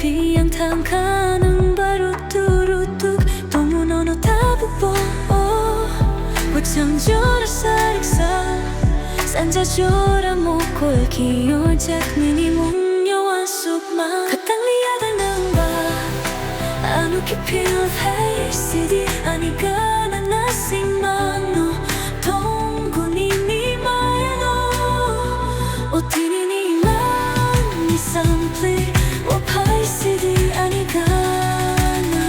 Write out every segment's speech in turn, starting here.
Piang thang ka ng barut-turut-tuk Tumunono tabupo Wadyang-dyora sa riksa Sanja-dyora mo ko'y kiyojak Minimum-nyawan sukma Katangliyadan ng ba Ano kipil hey sidi Anigana nasing mano Tonggo ni mayano O tininiman ni sample Wapay sidi anigana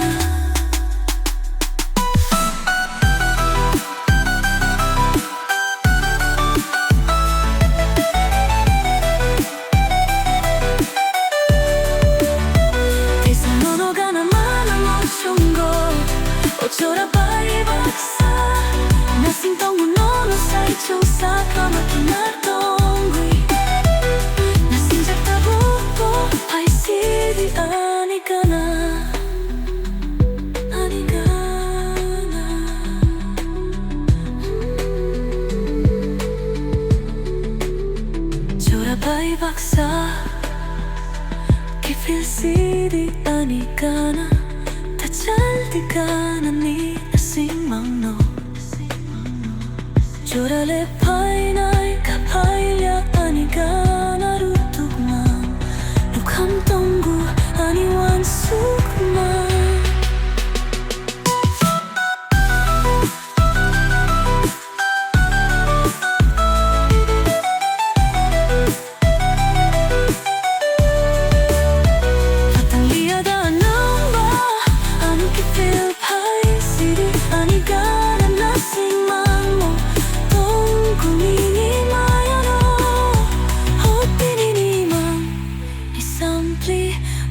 Chorabay baksa Nasing tonggunono sa ichosa Kamakinatongwi Nasing jaktabuko Ay sidi anigana Anigana Chorabay baksa Kifil sidi anigana Chaldiga na ni asing mangno Jorale painay kapayla aniga narutugman Lukham tonggu aniwan sukman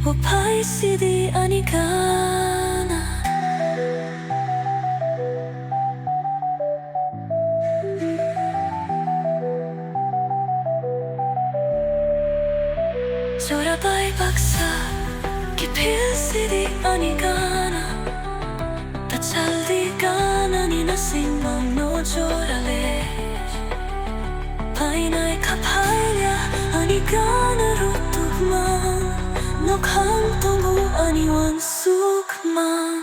Wapay sidi anigana Chorabay baksa Kipil sidi anigana Tachaldigana ni nasing mangno jorale Painay kapayla anigana rutugman Nokhang tonggu aniwan sukma